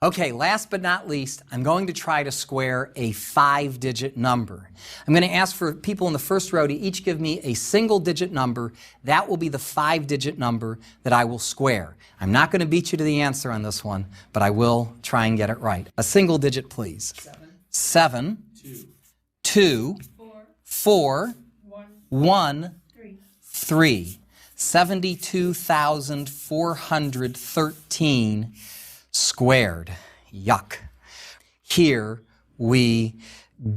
Okay, last but not least, I'm going to try to square a 5-digit number. I'm going to ask for people in the first row to each give me a single-digit number. That will be the 5-digit number that I will square. I'm not going to beat you to the answer on this one, but I will try and get it right. A single digit, please. 7, 2, 4, 1, 3. 72,413 squared. Yuck. Here we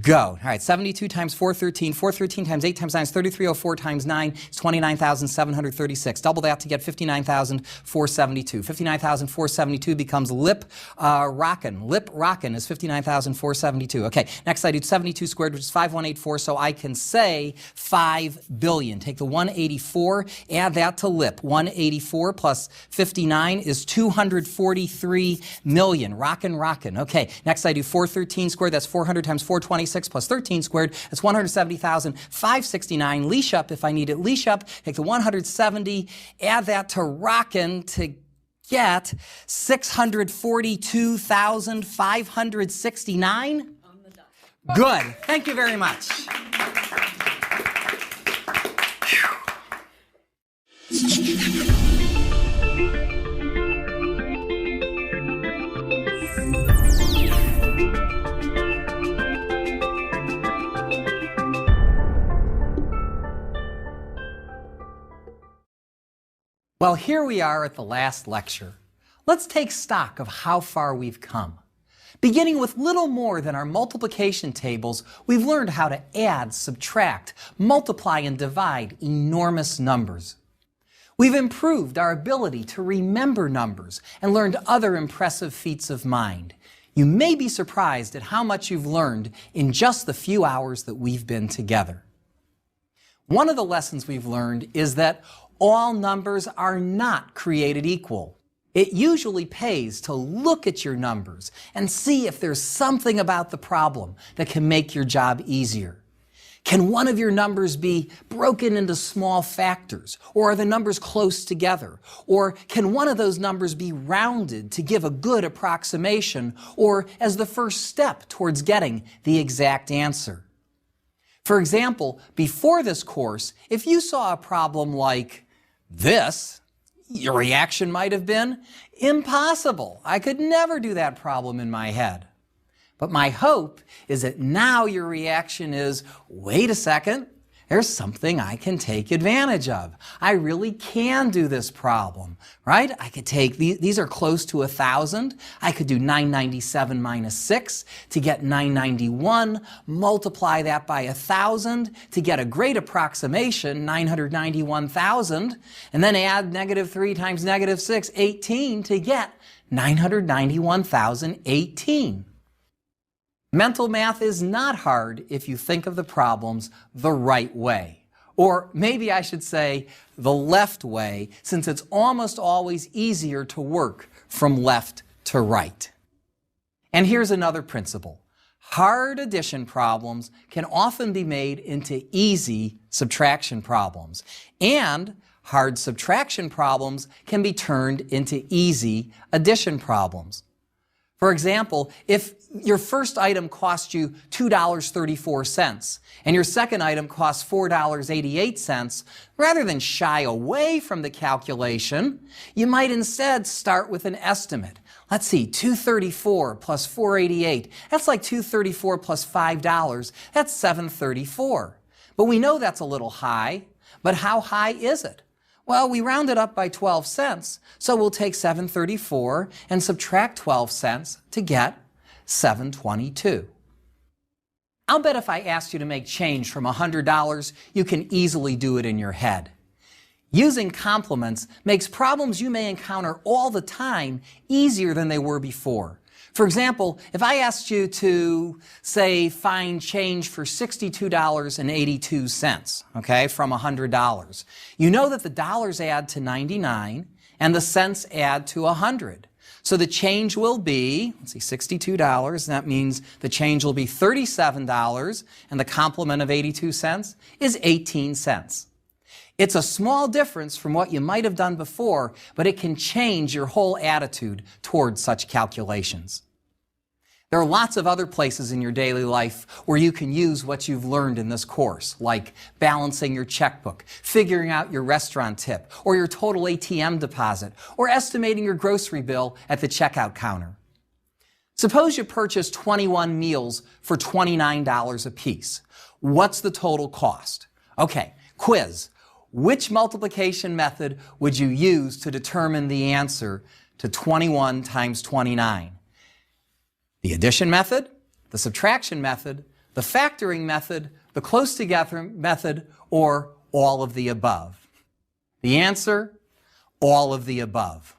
go. All right, 72 times 413. 413 times 8 times 9 is 3304 times 9 is 29,736. Double that to get 59,472. 59,472 becomes lip rockin'. Lip rockin' is 59,472. Okay, next I do 72 squared, which is 5184, so I can say 5 billion. Take the 184, add that to lip. 184 plus 59 is 243 million. Rockin', rockin'. Okay, next I do 413 squared. That's 400 times 426 plus 13 squared. That's 170,569. Leash up if I need it. Leash up. Take the 170, add that to rockin' to get 642,569. Good. Thank you very much. Well, here we are at the last lecture. Let's take stock of how far we've come. Beginning with little more than our multiplication tables, we've learned how to add, subtract, multiply, and divide enormous numbers. We've improved our ability to remember numbers and learned other impressive feats of mind. You may be surprised at how much you've learned in just the few hours that we've been together. One of the lessons we've learned is that all numbers are not created equal. It usually pays to look at your numbers and see if there's something about the problem that can make your job easier. Can one of your numbers be broken into small factors? Or are the numbers close together? Or can one of those numbers be rounded to give a good approximation or as the first step towards getting the exact answer? For example, before this course, if you saw a problem like this, your reaction might have been, impossible. I could never do that problem in my head. But my hope is that now your reaction is, wait a second, there's something I can take advantage of. I really can do this problem, right? I could take, these are close to 1,000. I could do 997 minus 6 to get 991, multiply that by 1,000 to get a great approximation, 991,000, and then add negative 3 times negative 6, 18, to get 991,018. Mental math is not hard if you think of the problems the right way. Or maybe I should say the left way, since it's almost always easier to work from left to right. And here's another principle. Hard addition problems can often be made into easy subtraction problems. And hard subtraction problems can be turned into easy addition problems. For example, if your first item cost you $2.34 and your second item costs $4.88, rather than shy away from the calculation, you might instead start with an estimate. Let's see, $2.34 plus $4.88. That's like $2.34 plus $5. That's $7.34. But we know that's a little high. But how high is it? Well, we round it up by 12 cents, so we'll take $7.34 and subtract 12 cents to get $7.22. I'll bet if I asked you to make change from $100, you can easily do it in your head. Using complements makes problems you may encounter all the time easier than they were before. For example, if I asked you to, say, find change for $62.82, okay, from $100, you know that the dollars add to 99 and the cents add to 100. So the change will be, let's see, $62, and that means the change will be $37, and the complement of 82 cents is 18 cents. It's a small difference from what you might have done before, but it can change your whole attitude towards such calculations. There are lots of other places in your daily life where you can use what you've learned in this course, like balancing your checkbook, figuring out your restaurant tip, or your total ATM deposit, or estimating your grocery bill at the checkout counter. Suppose you purchase 21 meals for $29 a piece. What's the total cost? Okay, quiz. Which multiplication method would you use to determine the answer to 21 times 29? The addition method, the subtraction method, the factoring method, the close together method, or all of the above? The answer, all of the above.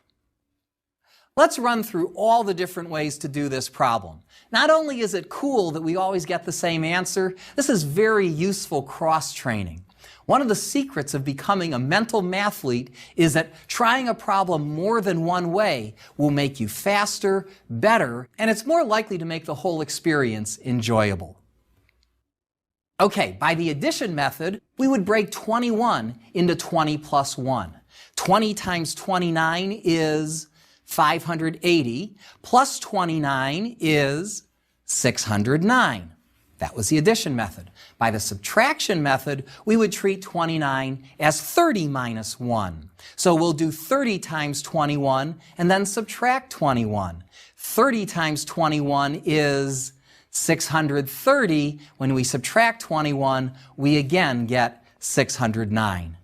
Let's run through all the different ways to do this problem. Not only is it cool that we always get the same answer, this is very useful cross-training. One of the secrets of becoming a mental mathlete is that trying a problem more than one way will make you faster, better, and it's more likely to make the whole experience enjoyable. Okay, by the addition method, we would break 21 into 20 plus 1. 20 times 29 is 580, plus 29 is 609. That was the addition method. By the subtraction method, we would treat 29 as 30 minus 1. So we'll do 30 times 21 and then subtract 21. 30 times 21 is 630. When we subtract 21, we again get 609.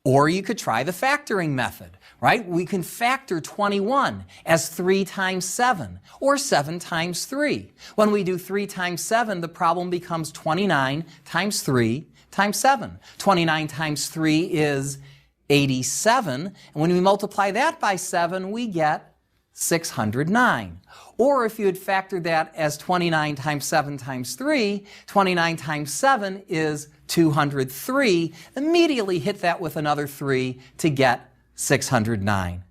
Or you could try the factoring method, right? We can factor 21 as 3 times 7, or 7 times 3. When we do 3 times 7, the problem becomes 29 times 3 times 7. 29 times 3 is 87, and when we multiply that by 7, we get 609. Or if you had factored that as 29 times 7 times 3, 29 times 7 is 203. Immediately hit that with another 3 to get 609.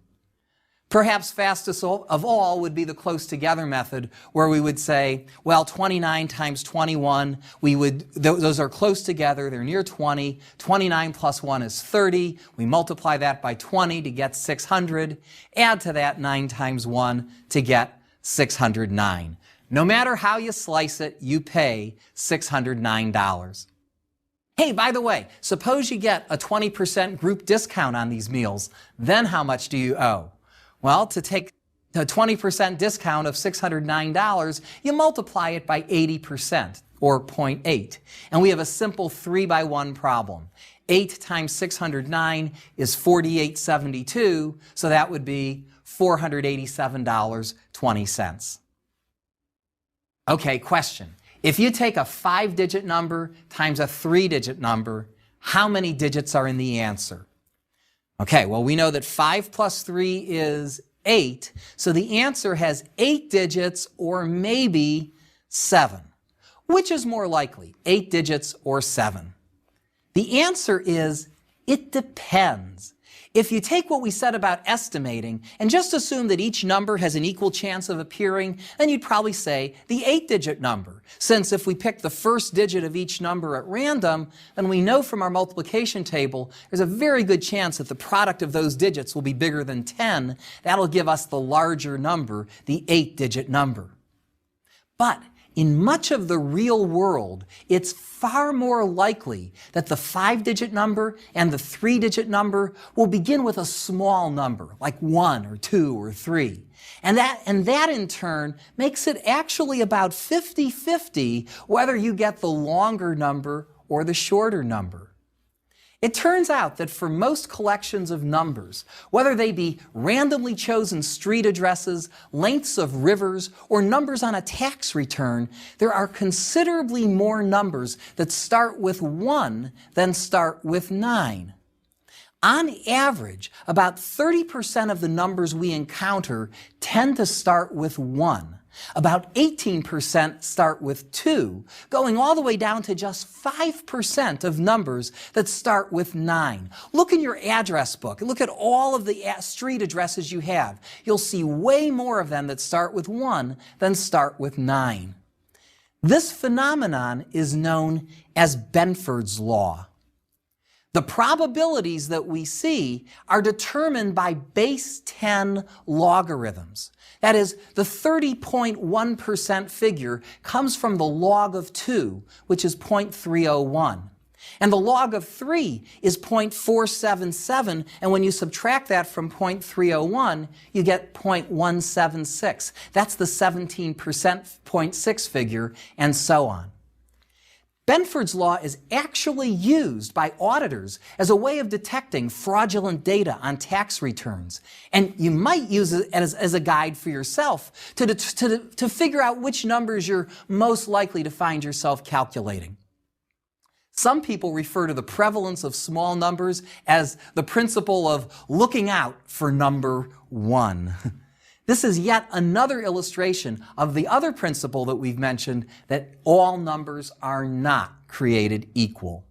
Perhaps fastest of all would be the close together method, where we would say, well, 29 times 21, those are close together, they're near 20. 29 plus 1 is 30. We multiply that by 20 to get 600. Add to that 9 times 1 to get 609. No matter how you slice it, you pay $609. Hey, by the way, suppose you get a 20% group discount on these meals, then how much do you owe? Well, to take a 20% discount of $609, you multiply it by 80%, or 0.8. And we have a simple 3-by-1 problem. 8 times 609 is 4872, so that would be $487.20. Okay, question. If you take a 5-digit number times a 3-digit number, how many digits are in the answer? Okay, well, we know that 5 plus 3 is 8, so the answer has 8 digits or maybe 7. Which is more likely, 8 digits or 7? The answer is, it depends. If you take what we said about estimating and just assume that each number has an equal chance of appearing, then you'd probably say the 8-digit number. Since if we pick the first digit of each number at random, then we know from our multiplication table there's a very good chance that the product of those digits will be bigger than 10. That'll give us the larger number, the 8-digit number. But in much of the real world, it's far more likely that the 5-digit number and the 3-digit number will begin with a small number, like 1 or 2 or 3. And that in turn makes it actually about 50-50 whether you get the longer number or the shorter number. It turns out that for most collections of numbers, whether they be randomly chosen street addresses, lengths of rivers, or numbers on a tax return, there are considerably more numbers that start with 1 than start with 9. On average, about 30% of the numbers we encounter tend to start with 1. About 18% start with 2, going all the way down to just 5% of numbers that start with 9. Look in your address book and look at all of the street addresses you have. You'll see way more of them that start with 1 than start with 9. This phenomenon is known as Benford's law. The probabilities that we see are determined by base 10 logarithms. That is, the 30.1% figure comes from the log of 2, which is 0.301. And the log of 3 is 0.477, and when you subtract that from 0.301, you get 0.176. That's the 17.6 figure, and so on. Benford's law is actually used by auditors as a way of detecting fraudulent data on tax returns. And you might use it as a guide for yourself to figure out which numbers you're most likely to find yourself calculating. Some people refer to the prevalence of small numbers as the principle of looking out for number 1. This is yet another illustration of the other principle that we've mentioned, that all numbers are not created equal.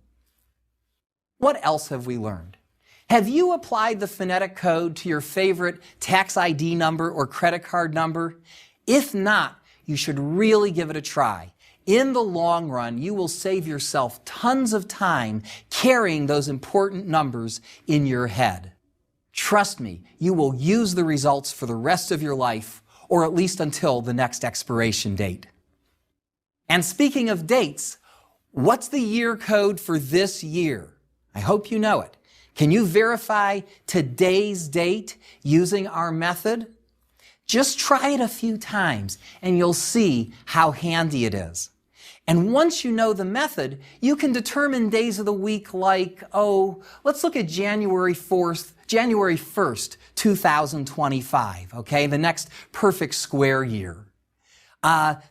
What else have we learned? Have you applied the phonetic code to your favorite tax ID number or credit card number? If not, you should really give it a try. In the long run, you will save yourself tons of time carrying those important numbers in your head. Trust me, you will use the results for the rest of your life, or at least until the next expiration date. And speaking of dates, what's the year code for this year? I hope you know it. Can you verify today's date using our method? Just try it a few times and you'll see how handy it is. And once you know the method, you can determine days of the week like, let's look at January 1st, 2025, okay? The next perfect square year.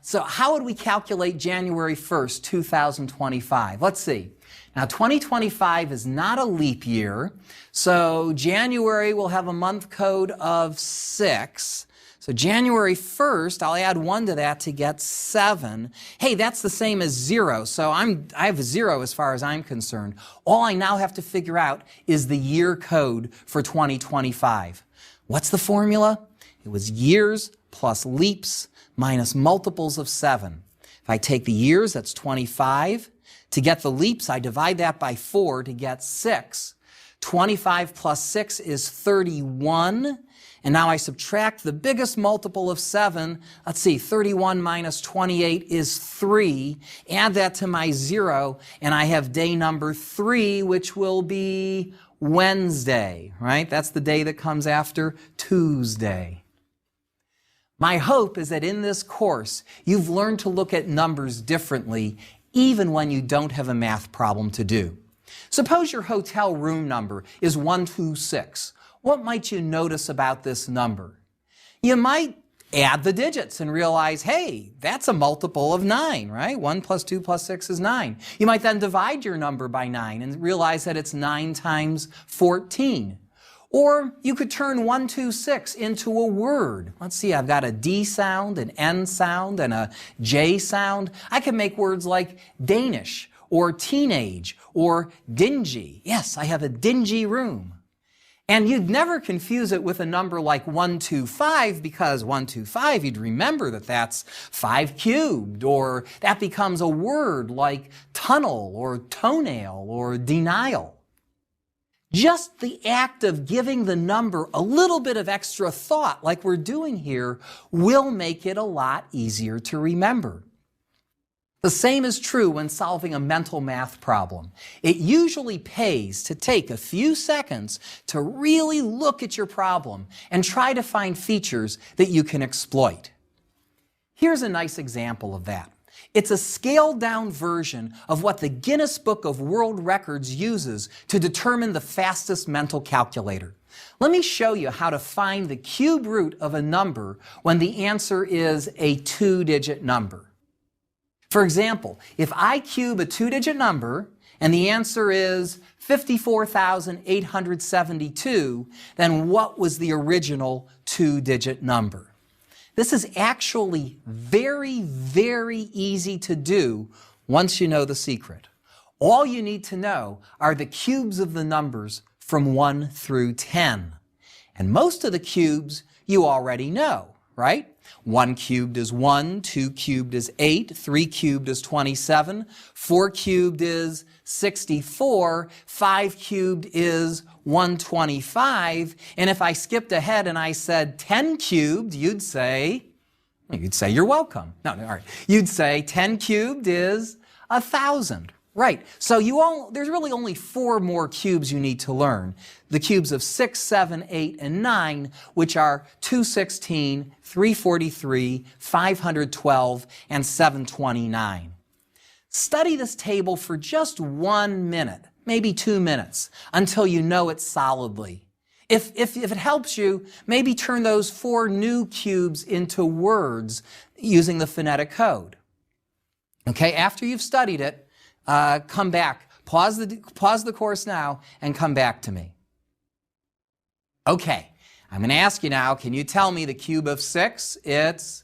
So how would we calculate January 1st, 2025? Let's see. Now, 2025 is not a leap year, so January will have a month code of 6. So January 1st, I'll add 1 to that to get 7. Hey, that's the same as 0, so I have a 0 as far as I'm concerned. All I now have to figure out is the year code for 2025. What's the formula? It was years plus leaps minus multiples of 7. If I take the years, that's 25. To get the leaps, I divide that by 4 to get 6. 25 plus 6 is 31. And now I subtract the biggest multiple of 7. Let's see, 31 minus 28 is 3. Add that to my 0, and I have day number 3, which will be Wednesday, right? That's the day that comes after Tuesday. My hope is that in this course, you've learned to look at numbers differently, even when you don't have a math problem to do. Suppose your hotel room number is 126. What might you notice about this number? You might add the digits and realize, hey, that's a multiple of 9, right? 1 plus 2 plus 6 is 9. You might then divide your number by 9 and realize that it's 9 times 14. Or you could turn 126 into a word. Let's see, I've got a D sound, an N sound, and a J sound. I can make words like Danish, or teenage, or dingy. Yes, I have a dingy room. And you'd never confuse it with a number like 125, because 125, you'd remember that that's 5 cubed, or that becomes a word like tunnel, or toenail, or denial. Just the act of giving the number a little bit of extra thought, like we're doing here, will make it a lot easier to remember. The same is true when solving a mental math problem. It usually pays to take a few seconds to really look at your problem and try to find features that you can exploit. Here's a nice example of that. It's a scaled-down version of what the Guinness Book of World Records uses to determine the fastest mental calculator. Let me show you how to find the cube root of a number when the answer is a 2-digit number. For example, if I cube a 2-digit number and the answer is 54,872, then what was the original 2-digit number? This is actually very, very easy to do once you know the secret. All you need to know are the cubes of the numbers from 1 through 10. And most of the cubes you already know, right? 1 cubed is 1, 2 cubed is 8, 3 cubed is 27, 4 cubed is 64, 5 cubed is 125, and if I skipped ahead and I said 10 cubed, you'd say you're welcome. No, all right. You'd say 10 cubed is 1,000. Right, so there's really only 4 more cubes you need to learn. The cubes of 6, 7, 8, and 9, which are 216, 343, 512, and 729. Study this table for just 1 minute, maybe 2 minutes, until you know it solidly. If it helps you, maybe turn those 4 new cubes into words using the phonetic code. Okay, after you've studied it, come back, pause the course now, and come back to me. Okay, I'm going to ask you now, can you tell me the cube of 6? It's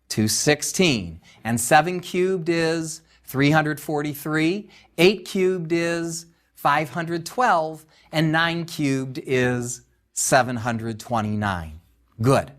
216. And 7 cubed is 343. 8 cubed is 512. And 9 cubed is 729. Good.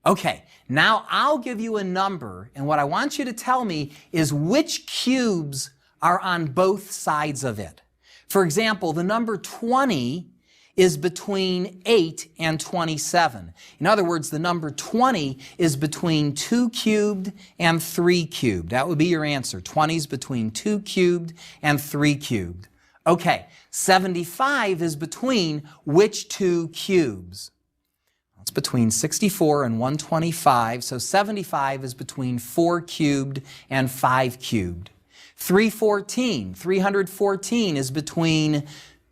Okay, now I'll give you a number, and what I want you to tell me is which cubes are on both sides of it. For example, the number 20 is between 8 and 27. In other words, the number 20 is between 2 cubed and 3 cubed. That would be your answer. 20 is between 2 cubed and 3 cubed. Okay, 75 is between which 2 cubes? It's between 64 and 125, so 75 is between 4 cubed and 5 cubed. 314 is between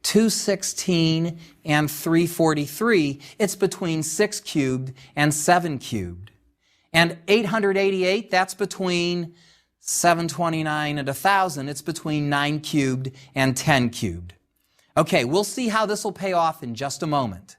216 and 343. It's between 6 cubed and 7 cubed. And 888, that's between 729 and 1,000. It's between 9 cubed and 10 cubed. Okay, we'll see how this will pay off in just a moment.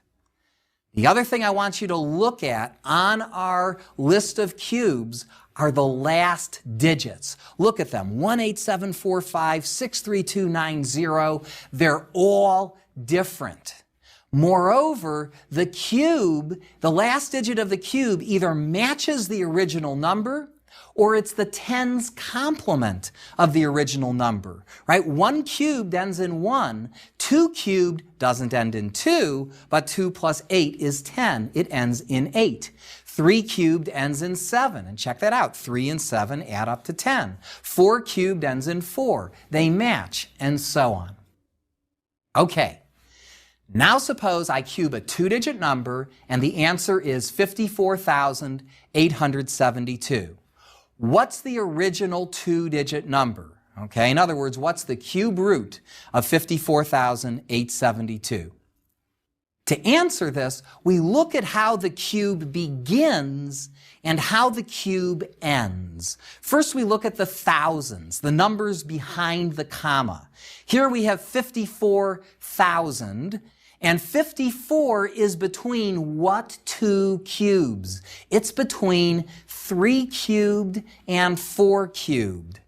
The other thing I want you to look at on our list of cubes are the last digits. Look at them, 18745, 63290. They're all different. Moreover, the cube, the last digit of the cube either matches the original number or it's the tens complement of the original number, right? 1 cubed ends in 1. 2 cubed doesn't end in 2, but 2 plus 8 is 10. It ends in 8. 3 cubed ends in 7, and check that out. 3 and 7 add up to 10. 4 cubed ends in 4. They match, and so on. Okay, now suppose I cube a 2-digit number, and the answer is 54,872. What's the original 2-digit number? Okay, in other words, what's the cube root of 54,872? To answer this, we look at how the cube begins and how the cube ends. First, we look at the thousands, the numbers behind the comma. Here we have 54,000, and 54 is between what 2 cubes? It's between 3 cubed and 4 cubed.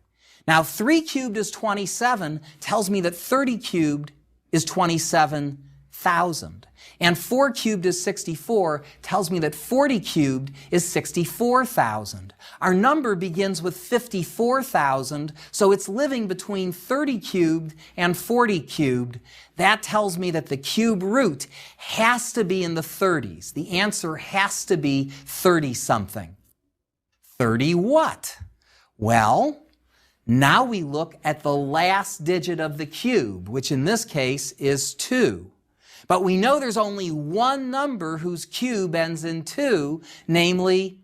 Now, 3 cubed is 27, tells me that 30 cubed is 27,000. And 4 cubed is 64, tells me that 40 cubed is 64,000. Our number begins with 54,000, so it's living between 30 cubed and 40 cubed. That tells me that the cube root has to be in the 30s. The answer has to be 30-something. 30 what? Well, now we look at the last digit of the cube, which in this case is 2. But we know there's only one number whose cube ends in 2, namely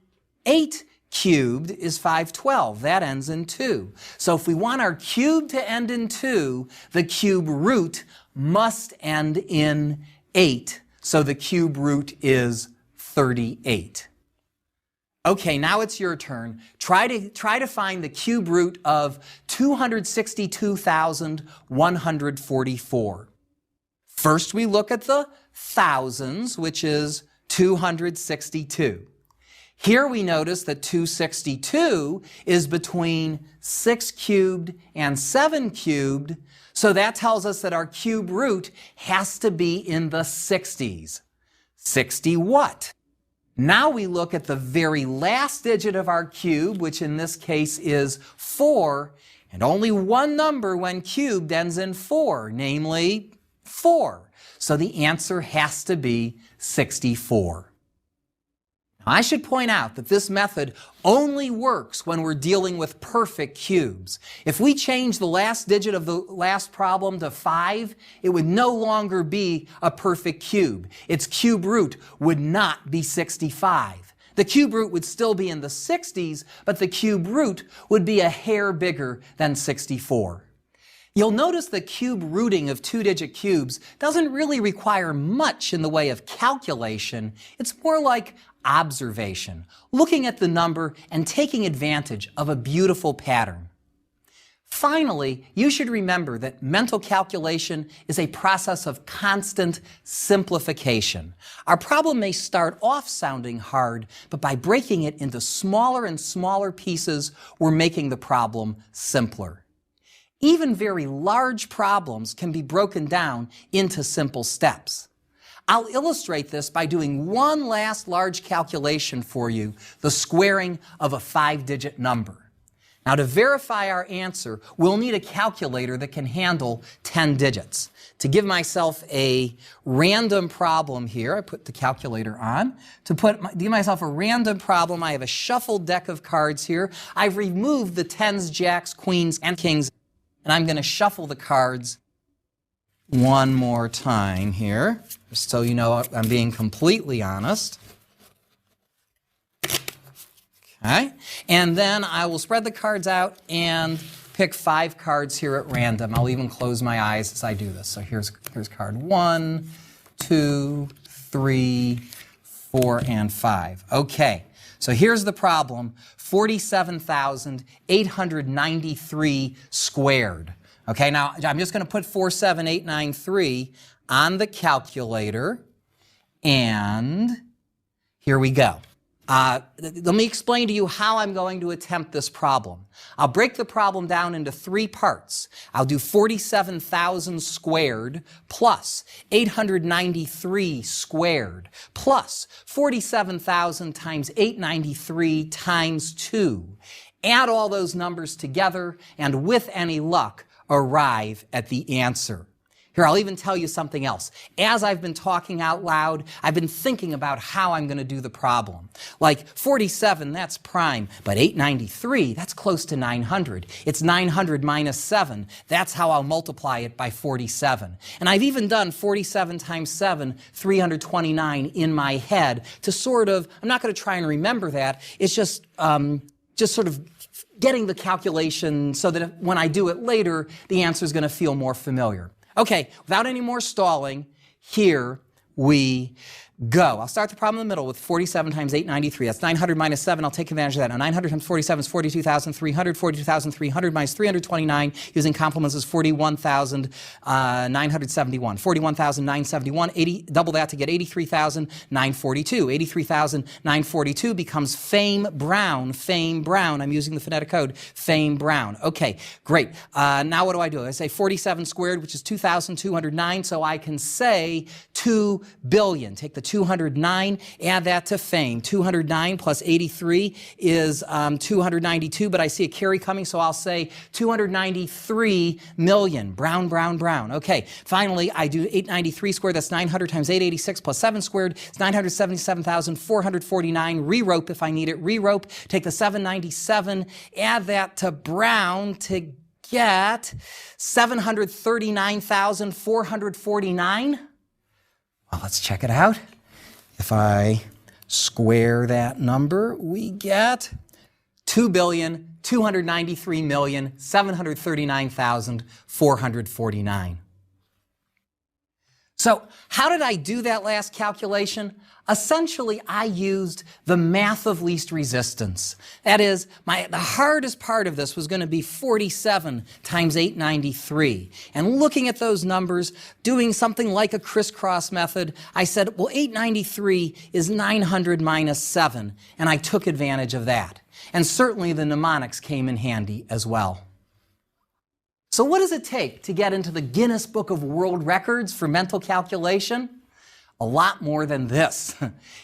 8 cubed is 512. That ends in 2. So if we want our cube to end in 2, the cube root must end in 8. So the cube root is 38. Okay, now it's your turn. Try to find the cube root of 262,144. First, we look at the thousands, which is 262. Here we notice that 262 is between 6 cubed and 7 cubed, so that tells us that our cube root has to be in the 60s. 60 what? Now we look at the very last digit of our cube, which in this case is 4, and only one number when cubed ends in 4, namely 4. So the answer has to be 64. Now, I should point out that this method only works when we're dealing with perfect cubes. If we change the last digit of the last problem to 5, it would no longer be a perfect cube. Its cube root would not be 65. The cube root would still be in the 60s, but the cube root would be a hair bigger than 64. You'll notice the cube rooting of two-digit cubes doesn't really require much in the way of calculation. It's more like observation, looking at the number and taking advantage of a beautiful pattern. Finally, you should remember that mental calculation is a process of constant simplification. Our problem may start off sounding hard, but by breaking it into smaller and smaller pieces, we're making the problem simpler. Even very large problems can be broken down into simple steps. I'll illustrate this by doing one last large calculation for you, the squaring of a 5-digit number. Now, to verify our answer, we'll need a calculator that can handle 10 digits. To give myself a random problem here, I put the calculator on. To give myself a random problem, I have a shuffled deck of cards here. I've removed the 10s, jacks, queens, and kings, and I'm going to shuffle the cards one more time here, just so you know I'm being completely honest. Okay, and then I will spread the cards out and pick 5 cards here at random. I'll even close my eyes as I do this. So here's card 1, 2, 3, 4, and 5. Okay, so here's the problem, 47,893 squared. Okay, now I'm just going to put 47893 on the calculator, and here we go. Let me explain to you how I'm going to attempt this problem. I'll break the problem down into 3 parts. I'll do 47,000 squared plus 893 squared plus 47,000 times 893 times 2. Add all those numbers together, and with any luck, arrive at the answer. Here, I'll even tell you something else. As I've been talking out loud, I've been thinking about how I'm going to do the problem. Like 47, that's prime, but 893, that's close to 900. It's 900 minus 7. That's how I'll multiply it by 47. And I've even done 47 times 7, 329 in my head to sort of, I'm not going to try and remember that. It's just sort of getting the calculation so that when I do it later, the answer is going to feel more familiar. Okay, without any more stalling, here we go. I'll start the problem in the middle with 47 times 893. That's 900 minus 7. I'll take advantage of that. Now, 900 times 47 is 42,300. 42,300 minus 329 using complements is 41,971. 41,971. Double that to get 83,942. 83,942 becomes Fame Brown. Fame Brown. I'm using the phonetic code. Fame Brown. Okay, great. Now what do? I say 47 squared, which is 2,209. So I can say 2 billion. Take the 209, add that to Fame. 209 plus 83 is 292, but I see a carry coming, so I'll say 293 million. Brown, brown, brown. Okay, finally, I do 893 squared. That's 900 times 886 plus 7 squared. It's 977,449. Re-rope if I need it. Re-rope. Take the 797, add that to Brown to get 739,449. Well, let's check it out. If I square that number, we get 2,293,739,449. So how did I do that last calculation? Essentially, I used the math of least resistance. That is, the hardest part of this was going to be 47 times 893. And looking at those numbers, doing something like a crisscross method, I said, well, 893 is 900 minus 7, and I took advantage of that. And certainly the mnemonics came in handy as well. So what does it take to get into the Guinness Book of World Records for mental calculation? A lot more than this.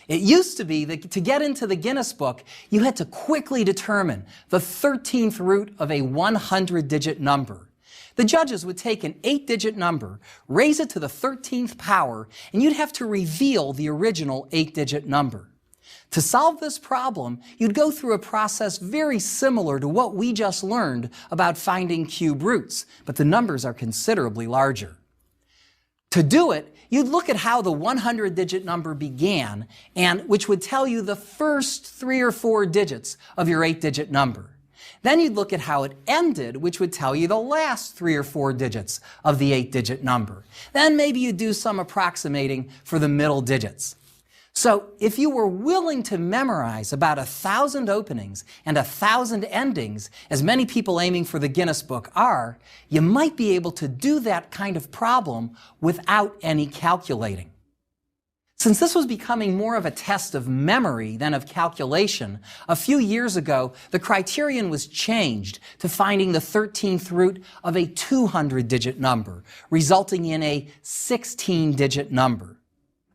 It used to be that to get into the Guinness Book, you had to quickly determine the 13th root of a 100-digit number. The judges would take an 8-digit number, raise it to the 13th power, and you'd have to reveal the original 8-digit number. To solve this problem, you'd go through a process very similar to what we just learned about finding cube roots, but the numbers are considerably larger. To do it, you'd look at how the 100-digit number began, and which would tell you the first 3 or 4 digits of your 8-digit number. Then you'd look at how it ended, which would tell you the last 3 or 4 digits of the 8-digit number. Then maybe you'd do some approximating for the middle digits. So if you were willing to memorize about 1,000 openings and 1,000 endings, as many people aiming for the Guinness Book are, you might be able to do that kind of problem without any calculating. Since this was becoming more of a test of memory than of calculation, a few years ago, the criterion was changed to finding the 13th root of a 200-digit number, resulting in a 16-digit number.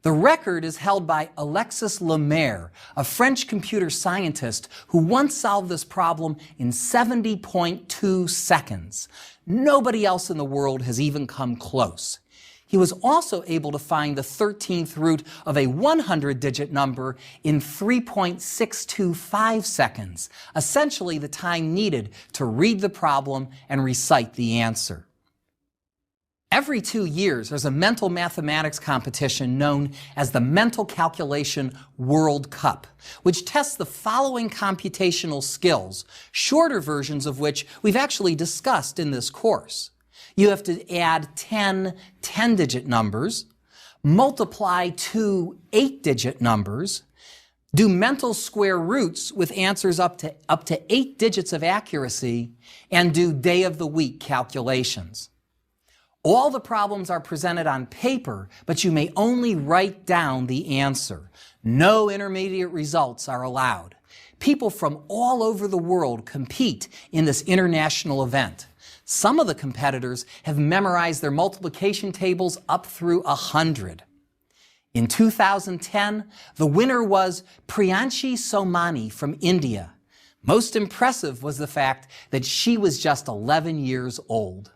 The record is held by Alexis Lemaire, a French computer scientist who once solved this problem in 70.2 seconds. Nobody else in the world has even come close. He was also able to find the 13th root of a 100-digit number in 3.625 seconds, essentially the time needed to read the problem and recite the answer. Every 2 years, there's a mental mathematics competition known as the Mental Calculation World Cup, which tests the following computational skills, shorter versions of which we've actually discussed in this course. You have to add 10 10-digit numbers, multiply 2 8-digit numbers, do mental square roots with answers up to 8 digits of accuracy, and do day of the week calculations. All the problems are presented on paper, but you may only write down the answer. No intermediate results are allowed. People from all over the world compete in this international event. Some of the competitors have memorized their multiplication tables up through 100. In 2010, the winner was Priyanshi Somani from India. Most impressive was the fact that she was just 11 years old.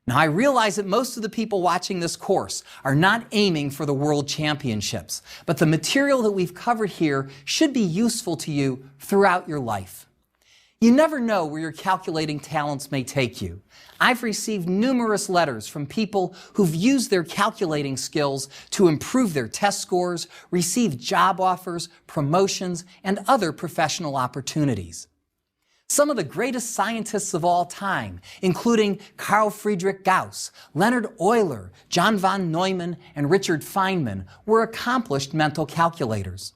Now, I realize that most of the people watching this course are not aiming for the World Championships, but the material that we've covered here should be useful to you throughout your life. You never know where your calculating talents may take you. I've received numerous letters from people who've used their calculating skills to improve their test scores, receive job offers, promotions, and other professional opportunities. Some of the greatest scientists of all time, including Carl Friedrich Gauss, Leonard Euler, John von Neumann, and Richard Feynman, were accomplished mental calculators.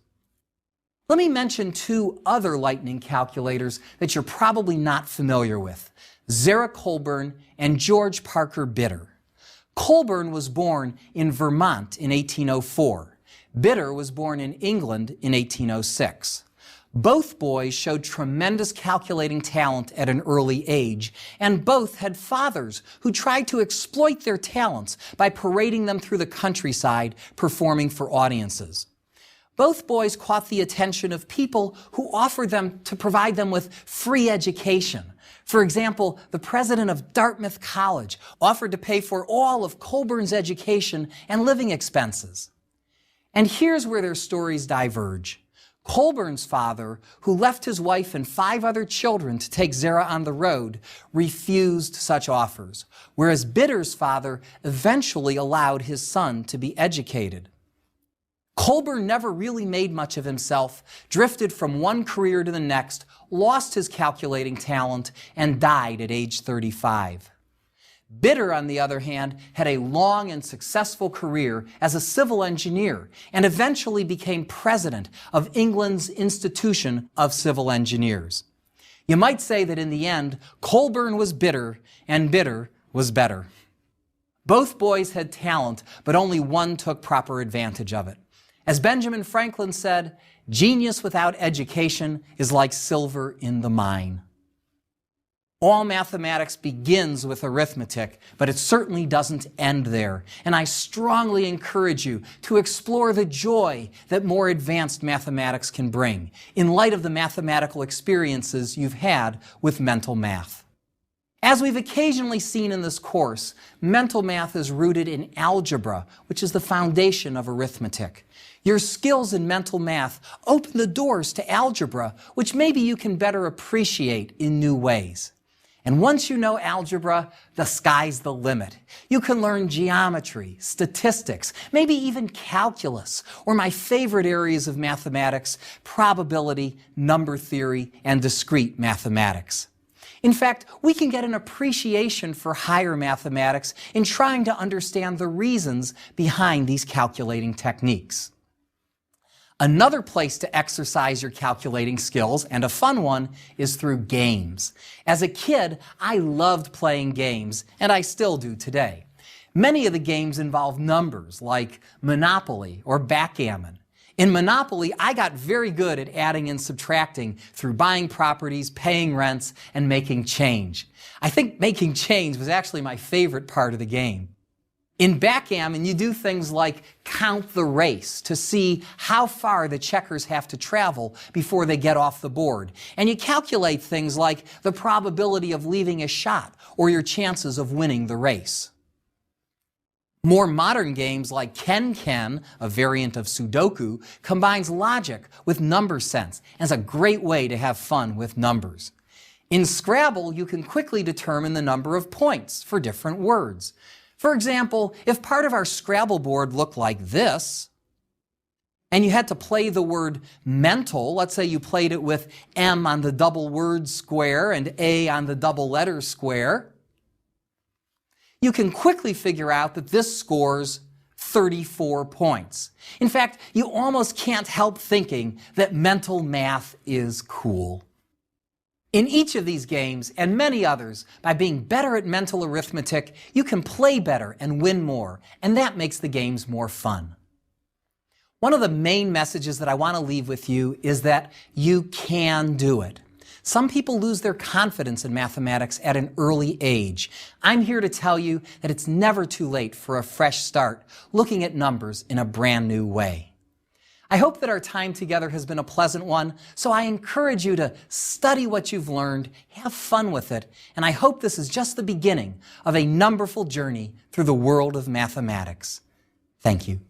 Let me mention 2 other lightning calculators that you're probably not familiar with, Zara Colburn and George Parker Bitter. Colburn was born in Vermont in 1804. Bitter was born in England in 1806. Both boys showed tremendous calculating talent at an early age, and both had fathers who tried to exploit their talents by parading them through the countryside, performing for audiences. Both boys caught the attention of people who offered them to provide them with free education. For example, the president of Dartmouth College offered to pay for all of Colburn's education and living expenses. And here's where their stories diverge. Colburn's father, who left his wife and 5 other children to take Zara on the road, refused such offers, whereas Bitter's father eventually allowed his son to be educated. Colburn never really made much of himself, drifted from one career to the next, lost his calculating talent, and died at age 35. Bitter, on the other hand, had a long and successful career as a civil engineer and eventually became president of England's Institution of Civil Engineers. You might say that in the end, Colburn was bitter and Bitter was better. Both boys had talent, but only one took proper advantage of it. As Benjamin Franklin said, "Genius without education is like silver in the mine." All mathematics begins with arithmetic, but it certainly doesn't end there. And I strongly encourage you to explore the joy that more advanced mathematics can bring in light of the mathematical experiences you've had with mental math. As we've occasionally seen in this course, mental math is rooted in algebra, which is the foundation of arithmetic. Your skills in mental math open the doors to algebra, which maybe you can better appreciate in new ways. And once you know algebra, the sky's the limit. You can learn geometry, statistics, maybe even calculus, or my favorite areas of mathematics, probability, number theory, and discrete mathematics. In fact, we can get an appreciation for higher mathematics in trying to understand the reasons behind these calculating techniques. Another place to exercise your calculating skills, and a fun one, is through games. As a kid, I loved playing games, and I still do today. Many of the games involve numbers, like Monopoly or backgammon. In Monopoly, I got very good at adding and subtracting through buying properties, paying rents, and making change. I think making change was actually my favorite part of the game. In backgammon, you do things like count the race to see how far the checkers have to travel before they get off the board. And you calculate things like the probability of leaving a shot or your chances of winning the race. More modern games like Ken, a variant of Sudoku, combines logic with number sense and is a great way to have fun with numbers. In Scrabble, you can quickly determine the number of points for different words. For example, if part of our Scrabble board looked like this, and you had to play the word mental, let's say you played it with M on the double word square and A on the double letter square, you can quickly figure out that this scores 34 points. In fact, you almost can't help thinking that mental math is cool. In each of these games, and many others, by being better at mental arithmetic, you can play better and win more, and that makes the games more fun. One of the main messages that I want to leave with you is that you can do it. Some people lose their confidence in mathematics at an early age. I'm here to tell you that it's never too late for a fresh start, looking at numbers in a brand new way. I hope that our time together has been a pleasant one, so I encourage you to study what you've learned, have fun with it, and I hope this is just the beginning of a numberful journey through the world of mathematics. Thank you.